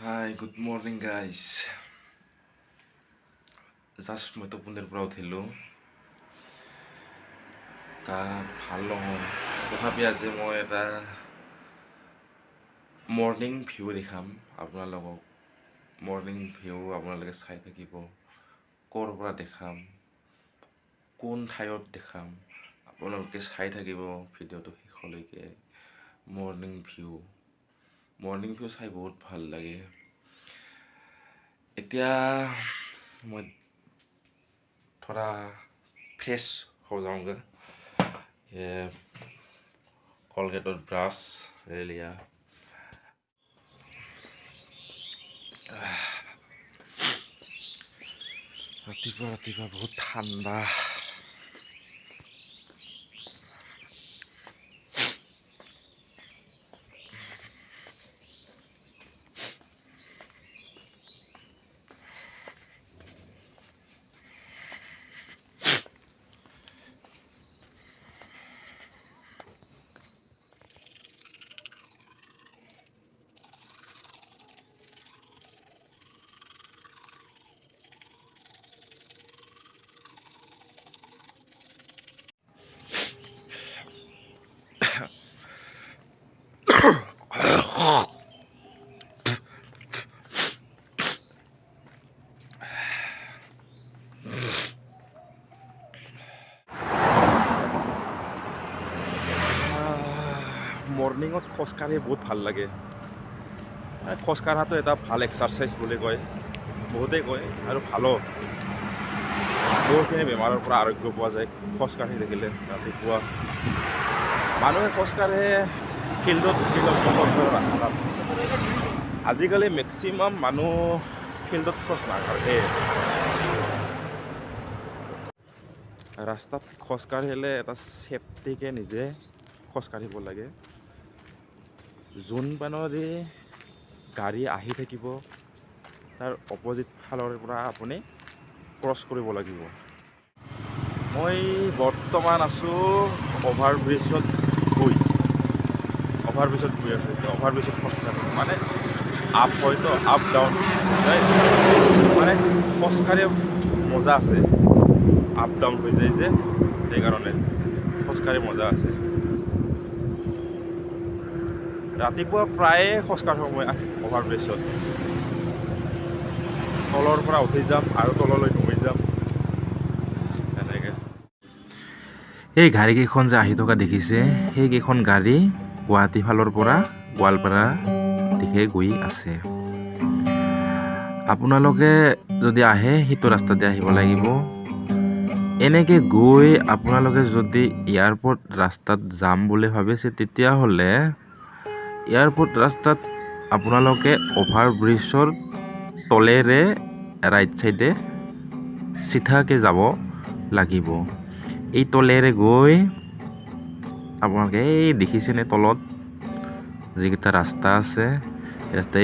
Hi, good morning guys. Just মই টোপনিৰ পৰা উঠিলোঁ। গা ভাল নহয়, তথাপি আজি মই এটা মৰ্ণিং ভিউ দেখাম আপোনালোকক। মৰ্ণিং ভিউ আপোনালোকে চাই থাকিব। ক'ৰ পৰা দেখাম, কোন ঠাইত দেখাম, আপোনালোকে চাই থাকিব ভিডিঅ'টো শেষলৈকে। মৰ্ণিং ভিউ চাই বহুত ভাল লাগে। এতিয়া মই थोड़ा फ्रेश हो जाऊंगा। ये कॉलगेट और ब्रश ले लिया। रातिपुवा बहुत ठंडा। মৰ্ণিঙত খোজকাঢ়ি বহুত ভাল লাগে। খোজকাঢ়াটো এটা ভাল এক্সাৰচাইজ বুলি কয়, বহুতেই কয়, আৰু ভালো। বহুতখিনি বেমাৰৰ পৰা আৰোগ্য পোৱা যায় খোজকাঢ়ি থাকিলে। ৰাতিপুৱা মানুহে খোজকাঢ়ে ফিল্ডত খোজকাঢ়ে, ৰাস্তাত। আজিকালি মেক্সিমাম মানুহ ফিল্ডত খোজ নাকাঢ়ে। ৰাস্তাত খোজকাঢ়িলে এটা ছেফটিকে নিজে খোজকাঢ়িব লাগে। যোন পানেদি গাড়ী আহি থাকিব তাৰ অপজিট ফালৰ পৰা আপুনি ক্ৰছ কৰিব লাগিব। মই বৰ্তমান আছোঁ অভাৰব্ৰিজত গৈ আছোঁ। অভাৰব্ৰিজত খোজকাঢ়ি মানে আপ হয়তো আপ ডাউন মানে খোজকাঢ়ি মজা আছে। আপ ডাউন হৈ যায় যে, সেইকাৰণে খোজকাঢ়ি মজা আছে। ৰাতিপুৱা প্ৰায়ে খোজকাঢ়োঁ মই অভাৰব্ৰিজত। তলৰ পৰা উঠি যাম আৰু তললৈ নামি যাম, এনেকৈ। এই গাড়ীকেইখন যে আহি থকা দেখিছে, সেইকেইখন গাড়ী গুৱাহাটী ফালৰ পৰা গোৱালপাৰা দিশে গৈ আছে। আপোনালোকে যদি আহে সেইটো ৰাস্তাতে আহিব লাগিব। এনেকৈ গৈ আপোনালোকে যদি এয়াৰপৰ্ট ৰাস্তাত যাম বুলি ভাবিছে, তেতিয়াহ'লে এয়াৰপৰ্ট ৰাস্তাত আপোনালোকে অভাৰব্ৰিজৰ তলেৰে ৰাইট চাইডে চিধাকৈ যাব লাগিব। এই তলেৰে গৈ আপোনালোকে এই দেখিছেনে তলত যিকেইটা ৰাস্তা আছে,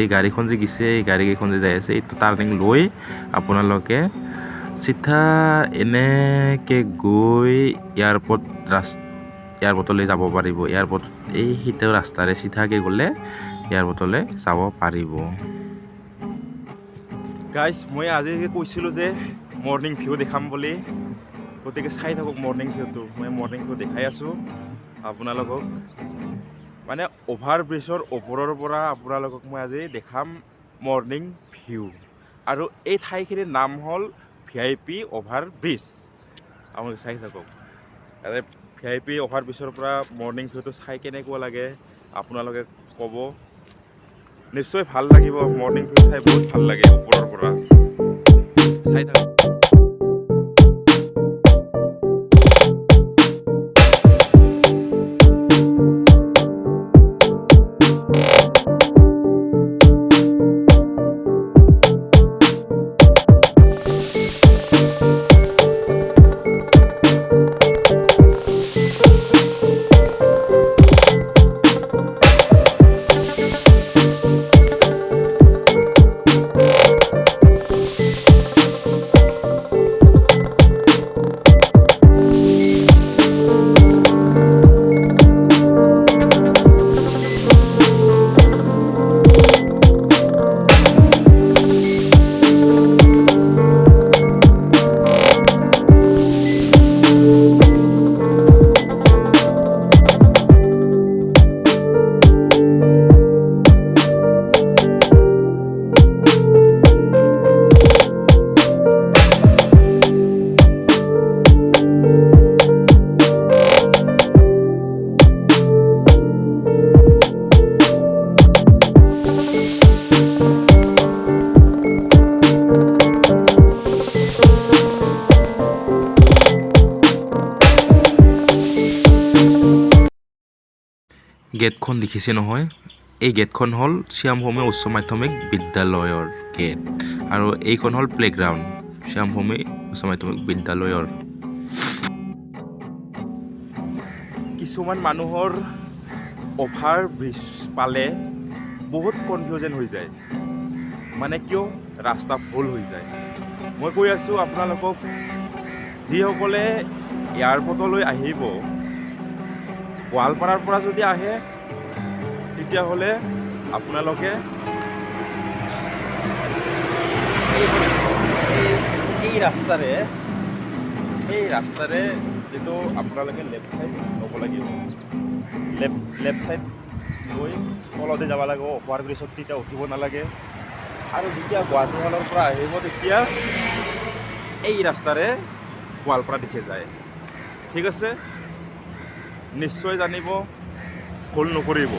এই গাড়ীখন যে গৈছে, এই গাড়ীকেইখন যে যাই আছে, এইটো টাৰ্ণিং লৈ আপোনালোকে চিধা এনেকৈ গৈ এয়াৰপৰ্টলৈ যাব পাৰিব। এয়াৰপৰ্ট এই সিটো ৰাস্তাৰে চিধাকৈ গ'লে এয়াৰপৰ্টলৈ যাব পাৰিব। গাইজ, মই আজি কৈছিলোঁ যে মৰ্ণিং ভিউ দেখাম বুলি, গতিকে চাই থাকক মৰ্ণিং ভিউটো। মই মৰ্ণিং ভিউ দেখাই আছোঁ আপোনালোকক। মানে অভাৰব্ৰিজৰ ওপৰৰ পৰা আপোনালোকক মই আজি দেখাম মৰ্ণিং ভিউ। আৰু এই ঠাইখিনিৰ নাম হ'ল VIP অভাৰব্ৰিজ। আপোনালোকে চাই থাকক। VIP অভাৰব্ৰিজৰ পৰা মৰ্ণিং ভিউটো চাই কেনেকুৱা লাগে আপোনালোকে ক'ব। নিশ্চয় ভাল লাগিব। মৰ্ণিং ভিউ চাই বহুত ভাল লাগে ওপৰৰ পৰা। চাই থাকক। গেটখন দেখিছে নহয়, এই গেটখন হ'ল শ্যামভূমি উচ্চ মাধ্যমিক বিদ্যালয়ৰ গেট আৰু এইখন হ'ল প্লেগ্ৰাউণ্ড শ্যামভূমি উচ্চ মাধ্যমিক বিদ্যালয়ৰ। কিছুমান মানুহৰ অভাৰ ব্ৰিজ পালে বহুত কনফিউজন হৈ যায়, মানে কিয় ৰাস্তা ভুল হৈ যায়। মই কৈ আছোঁ আপোনালোকক, যিসকলে এয়াৰপৰ্টলৈ আহিব, গোৱালপাৰাৰ পৰা যদি আহে তেতিয়াহ'লে আপোনালোকে এই ৰাস্তাৰে যিটো আপোনালোকে লেফ্ট ছাইড ল'ব লাগিব, লেফ্ট ছাইড লৈ তলতে যাব লাগিব, অভাৰ ব্ৰিজত তেতিয়া উঠিব নালাগে। আৰু যেতিয়া গুৱাহাটীখনৰ পৰা আহিব তেতিয়া এই ৰাস্তাৰে গোৱালপাৰা দিশে যায়। ঠিক আছে, নিশ্চয় জানিব, ভুল নকৰিব।